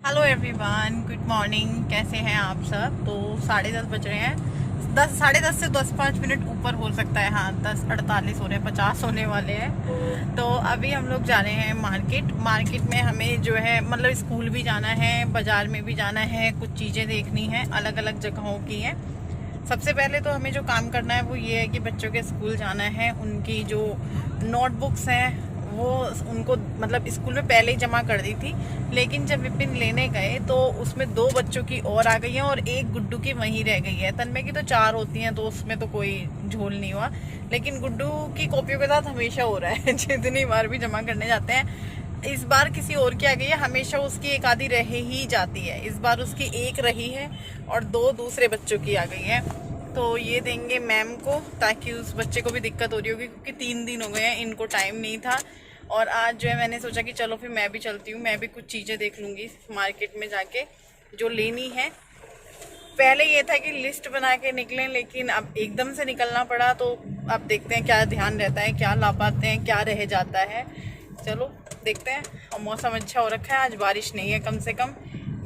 Hello everyone, good morning. कैसे हैं आप सब? तो 10:30 बज रहे हैं। 10 साढ़े 10 से 10-5 मिनट ऊपर हो सकता है। हाँ, 10:48 हो रहे हैं, 50 होने वाले हैं। तो अभी हम लोग जा रहे हैं मार्केट में हमें जो है मतलब स्कूल भी जाना है, बाजार में भी जाना है, कुछ चीज़ें देखनी है, अलग अलग जगहों की है। सबसे पहले तो हमें जो काम करना है वो ये है कि बच्चों के स्कूल जाना है। उनकी जो नोटबुक्स हैं वो उनको मतलब स्कूल में पहले ही जमा कर दी थी, लेकिन जब विपिन लेने गए तो उसमें 2 बच्चों की और आ गई है और एक गुड्डू की वहीं रह गई है। तन्मय की तो 4 होती हैं तो उसमें तो कोई झोल नहीं हुआ, लेकिन गुड्डू की कॉपियों के साथ हमेशा हो रहा है जितनी बार भी जमा करने जाते हैं। इस बार किसी और की आ गई है, हमेशा उसकी एक आधी रह ही जाती है। इस बार उसकी एक रही है और 2 दूसरे बच्चों की आ गई है। तो ये देंगे मैम को, ताकि उस बच्चे को भी दिक्कत हो रही होगी, क्योंकि 3 दिन हो गए हैं, इनको टाइम नहीं था। और आज जो है मैंने सोचा कि चलो फिर मैं भी चलती हूँ, मैं भी कुछ चीज़ें देख लूँगी मार्केट में जाके जो लेनी है। पहले ये था कि लिस्ट बना के निकलें, लेकिन अब एकदम से निकलना पड़ा, तो अब देखते हैं क्या ध्यान रहता है, क्या ला पाते हैं, क्या रह जाता है। चलो देखते हैं। और मौसम अच्छा हो रखा है, आज बारिश नहीं है कम से कम,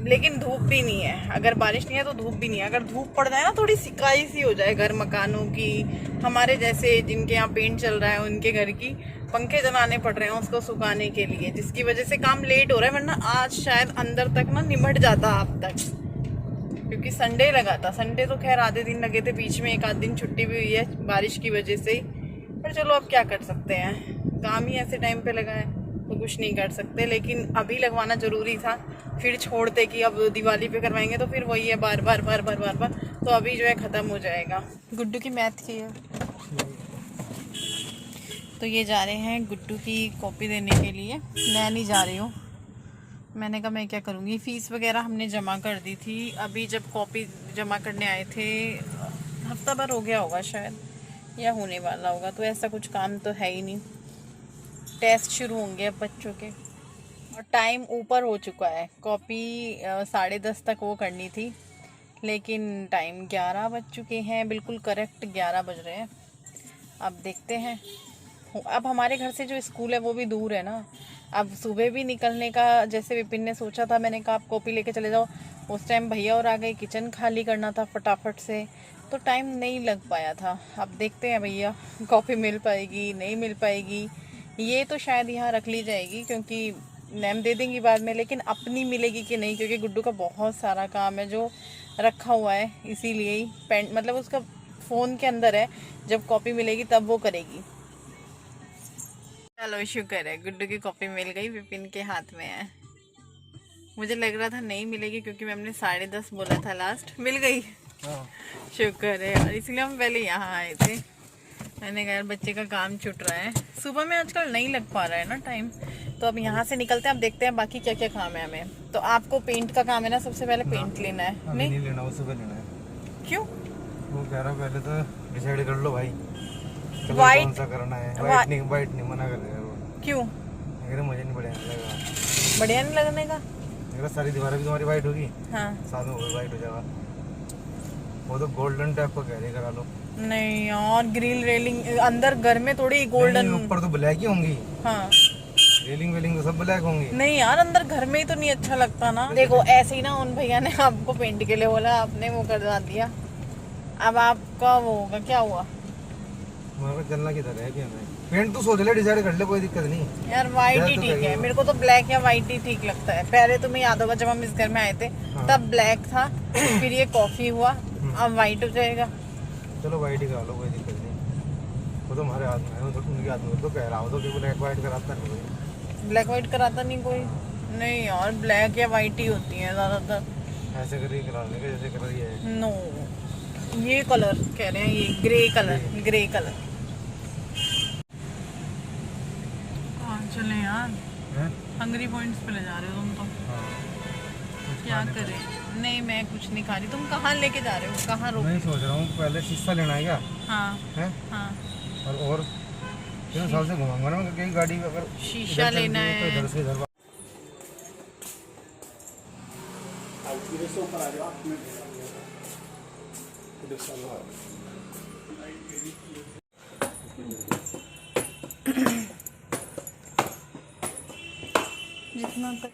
लेकिन धूप भी नहीं है। अगर बारिश नहीं है तो धूप भी नहीं है। अगर धूप पड़ जाए ना, थोड़ी सिकाई सी हो जाए घर मकानों की, हमारे जैसे जिनके यहाँ पेंट चल रहा है उनके घर की, पंखे जलाने पड़ रहे हैं उसको सुखाने के लिए, जिसकी वजह से काम लेट हो रहा है। वरना आज शायद अंदर तक ना निमट जाता अब तक, क्योंकि संडे लगा था। संडे तो खैर आधे दिन लगे थे, बीच में एक आध दिन छुट्टी भी हुई है बारिश की वजह से। पर चलो अब क्या कर सकते हैं, काम ही ऐसे टाइम पे लगा है तो कुछ नहीं कर सकते। लेकिन अभी लगवाना जरूरी था, फिर छोड़ते कि अब दिवाली पे करवाएंगे तो फिर वही है बार बार बार बार बार बार। तो अभी जो है ख़त्म हो जाएगा। गुड्डू की मैथ की है, तो ये जा रहे हैं गुड्डू की कॉपी देने के लिए। मैं नहीं जा रही हूँ, मैंने कहा मैं क्या करूँगी। फ़ीस वगैरह हमने जमा कर दी थी। अभी जब कॉपी जमा करने आए थे, हफ्ता भर हो गया होगा शायद, या होने वाला होगा, तो ऐसा कुछ काम तो है ही नहीं। टेस्ट शुरू होंगे अब बच्चों के, और टाइम ऊपर हो चुका है। कॉपी 10:30 तक वो करनी थी, लेकिन टाइम 11 बज चुके हैं, बिल्कुल करेक्ट 11 बज रहे हैं। अब देखते हैं। अब हमारे घर से जो स्कूल है वो भी दूर है ना। अब सुबह भी निकलने का जैसे विपिन ने सोचा था, मैंने कहा आप कॉपी लेके चले जाओ, उस टाइम भैया और आ गए, किचन खाली करना था फटाफट से, तो टाइम नहीं लग पाया था। अब देखते हैं भैया कॉपी मिल पाएगी नहीं मिल पाएगी। ये तो शायद यहाँ रख ली जाएगी क्योंकि मैम दे देंगी बाद में, लेकिन अपनी मिलेगी कि नहीं, क्योंकि गुड्डू का बहुत सारा काम है जो रखा हुआ है, इसीलिए ही पेन मतलब उसका फ़ोन के अंदर है। जब कॉपी मिलेगी तब वो करेगी। चलो शुक्र है, गुड्डू की कॉपी मिल गई, विपिन के हाथ में है। मुझे लग रहा था नहीं मिलेगी, क्योंकि मैम ने 10:30 बोला था लास्ट। मिल गई। हाँ। शुक्र है, और इसलिए हम पहले यहाँ आए थे। मैंने कहा यार बच्चे का काम छूट रहा है, सुबह में आजकल नहीं लग पा रहा है ना टाइम। तो अब यहाँ से निकलते हैं, अब देखते हैं बाकी क्या क्या काम है हमें। तो आपको पेंट का काम है ना, सबसे पहले पेंट लेना है। नहीं लेना, वो सुबह लेना है। क्यों? वो कह रहा पहले तो डिसाइड कर लो भाई, वाइट कौन सा करना है। वाइट नहीं मना कर रहे वो। क्यों? मुझे नहीं बढ़िया लगेगा। बढ़िया नहीं लगने का? सारी दीवारें भी तुम्हारी वाइट होगी, हाँ साथ में वो वाइट हो जाएगा। वो तो गोल्डन टाइप को कह रहे, करा लो। नहीं यार, ग्रिल रेलिंग अंदर घर में थोड़ी गोल्डन, ऊपर तो ब्लैक ही होंगी। हाँ रेलिंग वेलिंग तो सब ब्लैक होंगी। नहीं यार, अंदर घर में ही तो नहीं अच्छा लगता ना। देखो ऐसे ही ना, उन भैया ने आपको पेंट के लिए बोला, आपने वो करवा दिया, अब आपका वो होगा, क्या हुआ? चलना किधर है कि हमें पेंट तो सोच ले, डिसाइड कर ले, कोई दिक्कत नहीं यार वाइट ही ठीक है, मेरे को तो ब्लैक या वाइट ही ठीक लगता है। पहले तुम्हें याद होगा जब हम इस घर में आए थे, हाँ। तब ब्लैक था, फिर ये कॉफी हुआ, अब वाइट हो जाएगा। चलो वाइट ही करा लो, कोई दिक्कत नहीं। वो तो हमारे हाथ में है, तो उनके हाथ में, तो कह रहा हूँ तो कि ब्लैक वाइट कराता नहीं कोई। ब्लैक वाइट कराता नहीं कोई? नहीं यार, ब्लैक या वाइट ही होती है ज्यादातर। ऐसे करके करा लेंगे जैसे कर रही है। नो, ये कलर कह रहे हैं, ये ग्रे कलर, ग्रे कलर। चले यार, हंगरी पॉइंट्स पे ले जा रहे हो तुम तो। क्या करें? नहीं मैं कुछ नहीं खा रही। तुम कहाँ लेके जा रहे हो, कहाँ रोक? मैं सोच रहा हूँ पहले शीशा लेना है क्या। हाँ है? हाँ, और 3 साल से घुमाऊंगा ना मैं, कहीं गाड़ी अगर शीशा लेना है। तो इधर से इधर जितना तक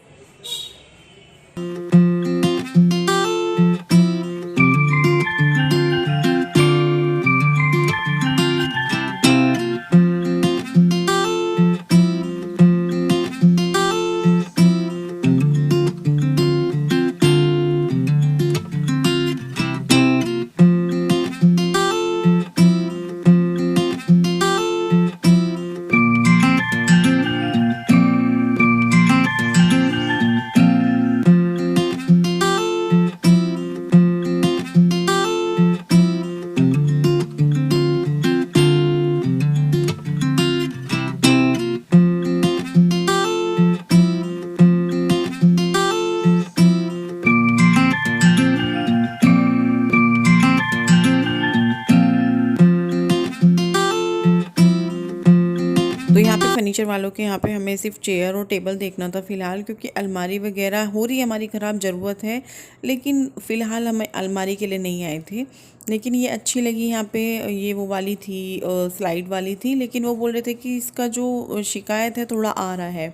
तो यहाँ पे फर्नीचर वालों के यहाँ पे हमें सिर्फ चेयर और टेबल देखना था फ़िलहाल, क्योंकि अलमारी वगैरह हो रही है हमारी ख़राब, ज़रूरत है, लेकिन फ़िलहाल हम अलमारी के लिए नहीं आए थे। लेकिन ये अच्छी लगी यहाँ पे, ये वो वाली थी, स्लाइड वाली थी, लेकिन वो बोल रहे थे कि इसका जो शिकायत है थोड़ा आ रहा है,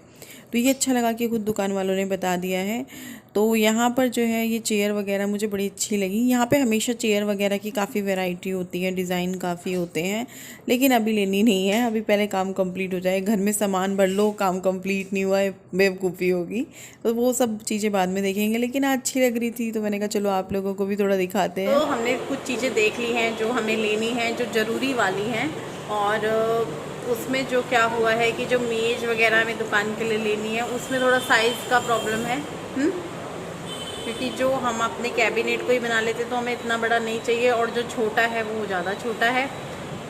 तो ये अच्छा लगा कि खुद दुकान वालों ने बता दिया है। तो यहाँ पर जो है ये चेयर वगैरह मुझे बड़ी अच्छी लगी। यहाँ पे हमेशा चेयर वगैरह की काफ़ी वैरायटी होती है, डिज़ाइन काफ़ी होते हैं, लेकिन अभी लेनी नहीं है, अभी पहले काम कंप्लीट हो जाए। घर में सामान भर लो, काम कंप्लीट नहीं हुआ है, बेवकूफ़ी होगी, तो वो सब चीज़ें बाद में देखेंगे। लेकिन अच्छी लग रही थी तो मैंने कहा चलो आप लोगों को भी थोड़ा दिखाते हैं। तो हमने कुछ चीज़ें देख ली हैं जो हमें लेनी हैं, जो ज़रूरी वाली हैं, और उसमें जो क्या हुआ है कि जो मेज़ वगैरह हमें दुकान के लिए लेनी है उसमें थोड़ा साइज़ का प्रॉब्लम है, क्योंकि जो हम अपने कैबिनेट को ही बना लेते तो हमें इतना बड़ा नहीं चाहिए, और जो छोटा है वो ज़्यादा छोटा है।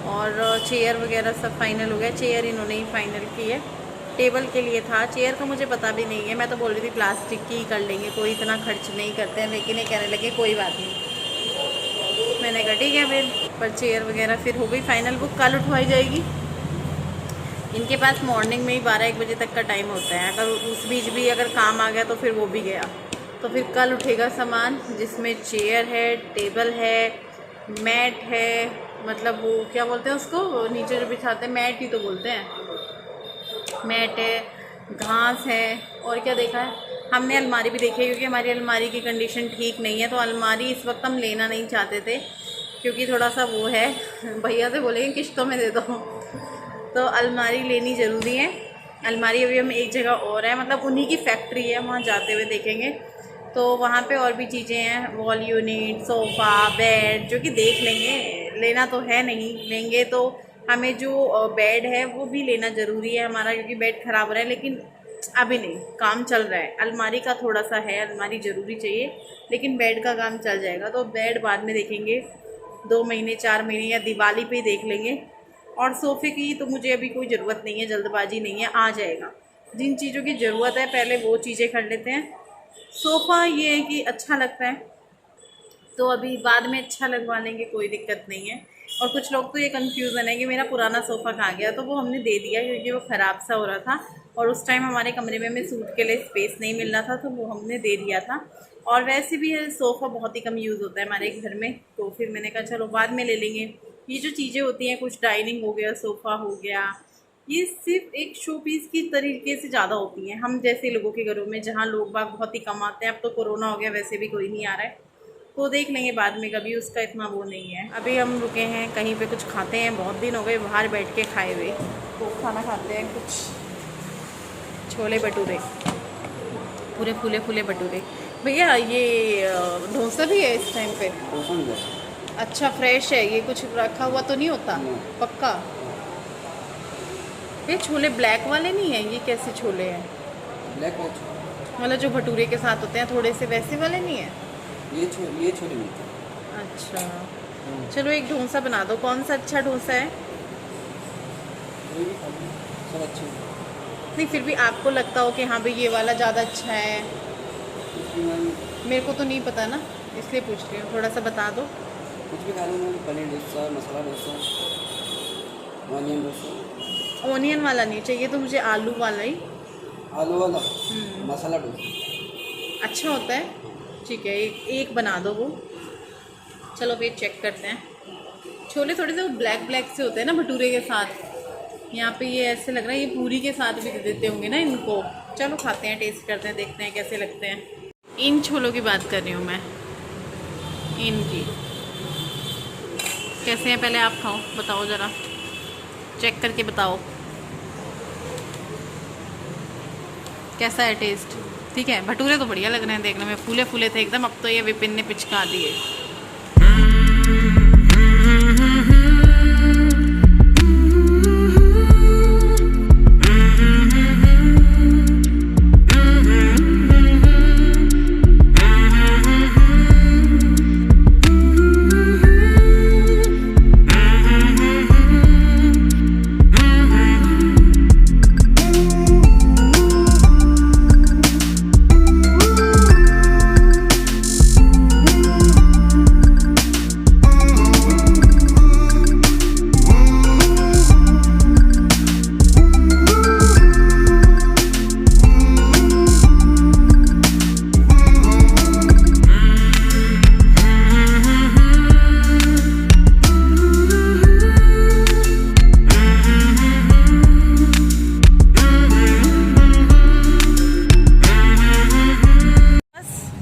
और चेयर वगैरह सब फाइनल हो गया, चेयर इन्होंने ही फाइनल की है। टेबल के लिए था, चेयर का मुझे पता भी नहीं है, मैं तो बोल रही थी प्लास्टिक की ही कर लेंगे, कोई इतना खर्च नहीं करते हैं, लेकिन ये कहने लगे कोई बात नहीं। मैंने कहा ठीक है फिर, पर चेयर वगैरह फिर हो गई फाइनल, वो कल उठवाई जाएगी। इनके पास मॉर्निंग में ही 12-1 बजे तक का टाइम होता है, अगर उस बीच भी अगर काम आ गया तो फिर वो भी गया। तो फिर कल उठेगा सामान, जिसमें चेयर है, टेबल है, मैट है, मतलब वो क्या बोलते हैं उसको, नीचे जो बिछाते हैं मैट ही तो बोलते हैं, मैट है, घास है, और क्या देखा है हमने, अलमारी भी देखी है, क्योंकि हमारी अलमारी की कंडीशन ठीक नहीं है। तो अलमारी इस वक्त हम लेना नहीं चाहते थे, क्योंकि थोड़ा सा वो है, भैया से बोलेंगे किश्तों में दे दो। तो अलमारी लेनी ज़रूरी है। अलमारी अभी हम एक जगह और है, मतलब उन्हीं की फैक्ट्री है, वहाँ जाते हुए देखेंगे। तो वहाँ पे और भी चीज़ें हैं, वॉल यूनिट, सोफ़ा, बेड, जो कि देख लेंगे, लेना तो है नहीं, लेंगे तो हमें जो बेड है वो भी लेना ज़रूरी है हमारा, क्योंकि बेड ख़राब हो रहा है, लेकिन अभी नहीं, काम चल रहा है। अलमारी का थोड़ा सा है, अलमारी ज़रूरी चाहिए, लेकिन बेड का काम चल जाएगा। तो बेड बाद में देखेंगे, 2 महीने 4 महीने या दिवाली पे ही देख लेंगे। और सोफ़े की तो मुझे अभी कोई ज़रूरत नहीं है, जल्दबाजी नहीं है, आ जाएगा। जिन चीज़ों की ज़रूरत है पहले वो चीज़ें कर लेते हैं। सोफ़ा ये है कि अच्छा लगता है, तो अभी बाद में अच्छा लगवा लेंगे, कोई दिक्कत नहीं है। और कुछ लोग तो ये कन्फ्यूज़न है कि मेरा पुराना सोफ़ा कहाँ गया, तो वो हमने दे दिया, क्योंकि वो ख़राब सा हो रहा था, और उस टाइम हमारे कमरे में हमें सूट के लिए स्पेस नहीं मिल रहा था, तो वो हमने दे दिया था। और वैसे भी सोफ़ा बहुत ही कम यूज़ होता है हमारे घर में, तो फिर मैंने कहा चलो बाद में ले लेंगे। ये जो चीज़ें होती हैं, कुछ डाइनिंग हो गया, सोफ़ा हो गया, ये सिर्फ एक शो पीस की तरीके से ज़्यादा होती हैं हम जैसे लोगों के घरों में, जहाँ लोग बाग बहुत ही कम आते हैं। अब तो कोरोना हो गया, वैसे भी कोई नहीं आ रहा है, तो देख लेंगे बाद में, कभी उसका इतना वो नहीं है। अभी हम रुके हैं कहीं पे, कुछ खाते हैं, बहुत दिन हो गए बाहर बैठ के खाए हुए, तो खाना खाते हैं, कुछ छोले भटूरे, पूरे फूले फूले भटूरे। भैया ये डोसा भी है इस टाइम पे? अच्छा फ्रेश है ये, कुछ रखा हुआ तो नहीं होता? पक्का? ये छोले ब्लैक वाले नहीं हैं, ये कैसे छोले हैं? ब्लैक मतलब जो भटूरे के साथ होते हैं थोड़े से, वैसे वाले नहीं है? ये छोले मिलते हैं। अच्छा चलो एक डोसा बना दो। कौन सा अच्छा डोसा है? कोई भी खा लो, सब अच्छे हैं। नहीं फिर भी आपको लगता हो कि हाँ भाई ये वाला ज़्यादा अच्छा है? कुछ भी मैम, मेरे को तो नहीं पता ना, इसलिए पूछ रही हूँ, थोड़ा सा बता दो। कुछ भी खा लो ma'am, paneer dosa, masala dosa, onion dosa. Onion वाला नहीं चाहिए तो मुझे आलू वाला ही। आलू वाला मसाला डोसा अच्छा होता है, ठीक है, एक बना दो वो। चलो फिर चेक करते हैं। छोले थोड़े से ब्लैक ब्लैक से होते हैं ना भटूरे के साथ, यहाँ पे ये ऐसे लग रहा है ये पूरी के साथ भी दे देते होंगे ना इनको। चलो खाते हैं, टेस्ट करते हैं, देखते हैं कैसे लगते हैं। इन छोलों की बात कर रही हूँ मैं, इनकी कैसे हैं पहले आप खाओ, बताओ ज़रा, चेक करके बताओ कैसा है टेस्ट। ठीक है, भटूरे तो बढ़िया लग रहे हैं देखने में, फूले फूले थे एकदम, अब तो ये विपिन ने पिचका दिए।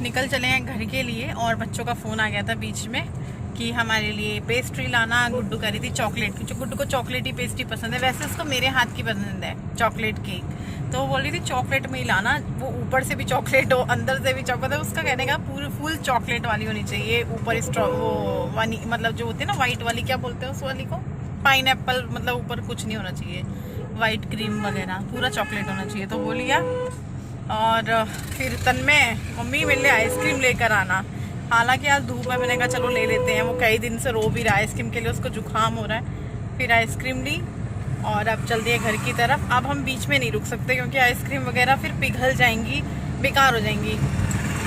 निकल चले हैं घर के लिए, और बच्चों का फ़ोन आ गया था बीच में कि हमारे लिए पेस्ट्री लाना। गुड्डू कह रही थी चॉकलेट की, गुड्डू को चॉकलेटी पेस्ट्री पसंद है, वैसे उसको मेरे हाथ की पसंद है चॉकलेट केक, तो वो बोल रही थी चॉकलेट में ही लाना, वो ऊपर से भी चॉकलेट हो अंदर से भी चॉकलेट है, उसका कहने का पूरी फुल चॉकलेट वाली होनी चाहिए, ऊपर वो वाली मतलब जो होती है ना वाइट वाली, क्या बोलते हैं उस वाली को, पाइनएप्पल, मतलब ऊपर कुछ नहीं होना चाहिए, वाइट क्रीम वगैरह, पूरा चॉकलेट होना चाहिए। तो वो लिया, और फिर तन्मय मम्मी मेरे लिए आइसक्रीम लेकर आना, हालांकि आज धूप है, मैंने कहा चलो ले लेते हैं, वो कई दिन से रो भी रहा है आइसक्रीम के लिए, उसको जुकाम हो रहा है। फिर आइसक्रीम ली और अब चल दिए घर की तरफ। अब हम बीच में नहीं रुक सकते क्योंकि आइसक्रीम वगैरह फिर पिघल जाएंगी, बेकार हो जाएंगी।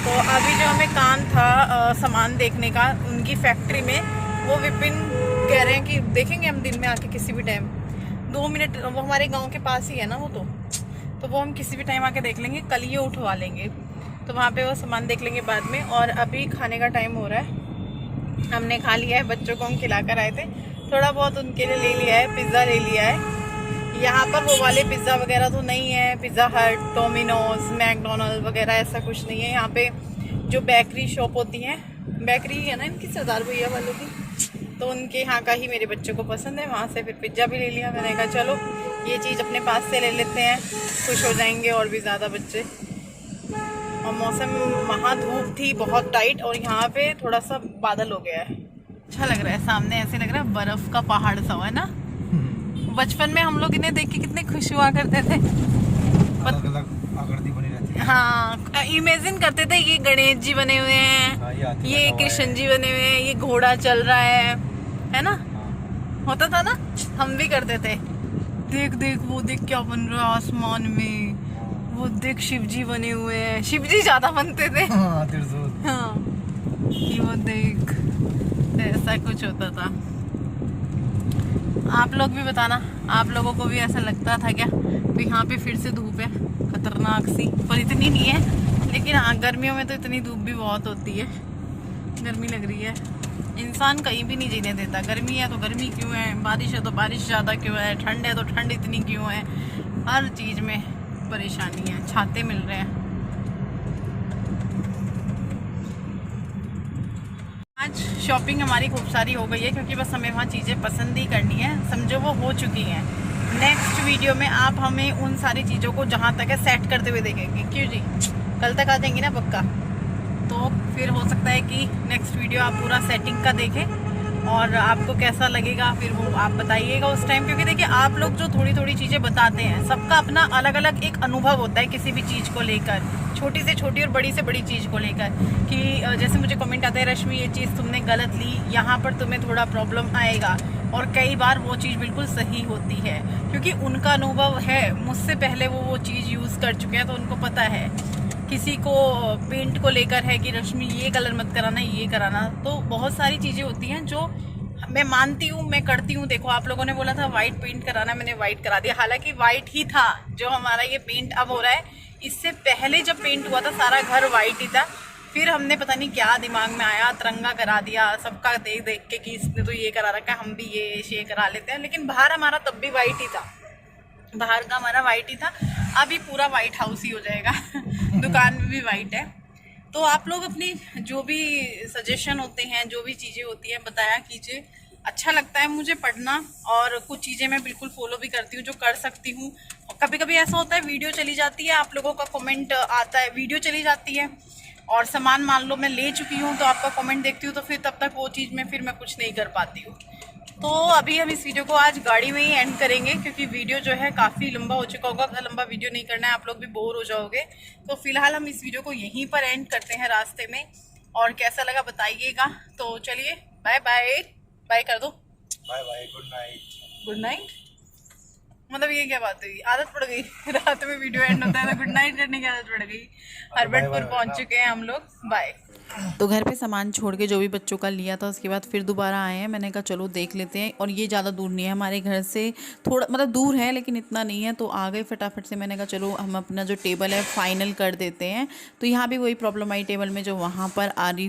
तो अभी जो हमें काम था सामान देखने का उनकी फैक्ट्री में, वो विपिन कह रहे हैं कि देखेंगे हम दिन में आके किसी भी टाइम, 2 मिनट, वो हमारे गाँव के पास ही है ना वो, तो वो हम किसी भी टाइम आके देख लेंगे, कल ये उठवा लेंगे, तो वहाँ पे वो सामान देख लेंगे बाद में। और अभी खाने का टाइम हो रहा है, हमने खा लिया है, बच्चों को हम खिला कर आए थे, थोड़ा बहुत उनके लिए ले लिया है, पिज़्ज़ा ले लिया है। यहाँ पर वो वाले पिज़्ज़ा वगैरह तो नहीं है, पिज़्ज़ा हट, डोमिनोज, मैकडोनल्ड वगैरह ऐसा कुछ नहीं है। यहाँ पे जो बेकरी शॉप होती हैं, बेकरी है ना इनकी सरदार भैया वालों की, तो उनके यहाँ का ही मेरे बच्चों को पसंद है, वहाँ से फिर पिज़्ज़ा भी ले लिया। मैंने कहा चलो ये चीज़ अपने पास से ले लेते हैं, खुश हो जाएंगे और भी ज़्यादा बच्चे। और मौसम वहाँ धूप थी बहुत टाइट, और यहाँ पे थोड़ा सा बादल हो गया है, अच्छा लग रहा है, सामने ऐसे लग रहा है बर्फ़ का पहाड़ सा है ना। बचपन में हम लोग इन्हें देख के कितने खुश हुआ करते थे, अलग आकृति बनी रहती है। हाँ, इमेजिन करते थे ये गणेश जी बने हुए हैं, हाँ, ये कृष्ण जी बने हुए हैं, ये घोड़ा चल रहा है ना, होता था ना, हम भी करते थे। देख देख वो देख क्या बन रहा है आसमान में, वो देख शिव जी बने हुए हैं, शिव जी ज्यादा बनते थे। हाँ, कि वो देख, ऐसा कुछ होता था। आप लोग भी बताना, आप लोगों को भी ऐसा लगता था क्या? तो यहाँ पे फिर से धूप है खतरनाक सी, पर इतनी नहीं है, लेकिन हाँ गर्मियों में तो इतनी धूप भी बहुत होती है, गर्मी लग रही है, इंसान कहीं भी नहीं जीने देता। गर्मी है तो गर्मी क्यों है, बारिश है तो बारिश ज़्यादा क्यों है, ठंड है तो ठंड इतनी क्यों है, हर चीज़ में परेशानी है। छाते मिल रहे हैं। आज शॉपिंग हमारी खूब सारी हो गई है, क्योंकि बस हमें वहाँ चीज़ें पसंद ही करनी है, समझो वो हो चुकी हैं। नेक्स्ट वीडियो में आप हमें उन सारी चीज़ों को जहाँ तक है सेट करते हुए देखेंगे। क्यों जी, कल तक आ जाएंगी ना पक्का, तो फिर हो सकता है कि नेक्स्ट वीडियो आप पूरा सेटिंग का देखें, और आपको कैसा लगेगा फिर वो आप बताइएगा उस टाइम। क्योंकि देखिए आप लोग जो थोड़ी थोड़ी चीज़ें बताते हैं, सबका अपना अलग अलग एक अनुभव होता है किसी भी चीज़ को लेकर, छोटी से छोटी और बड़ी से बड़ी चीज़ को लेकर। कि जैसे मुझे कमेंट आता है, रश्मि ये चीज़ तुमने गलत ली, यहाँ पर तुम्हें थोड़ा प्रॉब्लम आएगा, और कई बार वो चीज़ बिल्कुल सही होती है, क्योंकि उनका अनुभव है, मुझसे पहले वो चीज़ यूज़ कर चुके हैं, तो उनको पता है। किसी को पेंट को लेकर है कि रश्मि ये कलर मत कराना, ये कराना, तो बहुत सारी चीज़ें होती हैं जो मैं मानती हूँ, मैं करती हूँ। देखो आप लोगों ने बोला था वाइट पेंट कराना, मैंने वाइट करा दिया, हालांकि वाइट ही था जो हमारा ये पेंट अब हो रहा है। इससे पहले जब पेंट हुआ था सारा घर वाइट ही था, फिर हमने पता नहीं क्या दिमाग में आया, तिरंगा करा दिया, सबका देख देख के कि इसने तो ये करा रखा है, हम भी ये करा लेते हैं। लेकिन बाहर हमारा तब भी वाइट ही था, बाहर का हमारा वाइट ही था, अभी पूरा वाइट हाउस ही हो जाएगा। दुकान में भी वाइट है, तो आप लोग अपनी जो भी सजेशन होते हैं, जो भी चीज़ें होती हैं, बताया कीजिए। अच्छा लगता है मुझे पढ़ना, और कुछ चीज़ें मैं बिल्कुल फॉलो भी करती हूँ जो कर सकती हूँ। कभी कभी ऐसा होता है वीडियो चली जाती है, आप लोगों का कमेंट आता है, वीडियो चली जाती है और सामान मान लो मैं ले चुकी हूँ तो आपका कमेंट देखती हूँ, तो फिर तब तक वो चीज़ में फिर मैं कुछ नहीं कर पाती हूँ। तो अभी हम इस वीडियो को आज गाड़ी में ही एंड करेंगे, क्योंकि वीडियो जो है काफ़ी लंबा हो चुका होगा। लंबा वीडियो नहीं करना है, आप लोग भी बोर हो जाओगे। तो फिलहाल हम इस वीडियो को यहीं पर एंड करते हैं रास्ते में, और कैसा लगा बताइएगा। तो चलिए बाय बाय, बाय कर दो, bye bye, good night. Good night. मतलब ये क्या बात हुई, आदत पड़ गई रात में वीडियो एंड होता है तो गुड नाइट करने की आदत पड़ गई। हरबटपुर पहुंच चुके हैं हम लोग, बाय। तो घर पे सामान छोड़ के जो भी बच्चों का लिया था उसके बाद फिर दोबारा आए हैं। मैंने कहा चलो देख लेते हैं, और ये ज़्यादा दूर नहीं है हमारे घर से, थोड़ा मतलब दूर है लेकिन इतना नहीं है। तो आ गए फटाफट से। मैंने कहा चलो हम अपना जो टेबल है फाइनल कर देते हैं। तो यहाँ भी वही प्रॉब्लम आई टेबल में जो वहाँ पर आ रही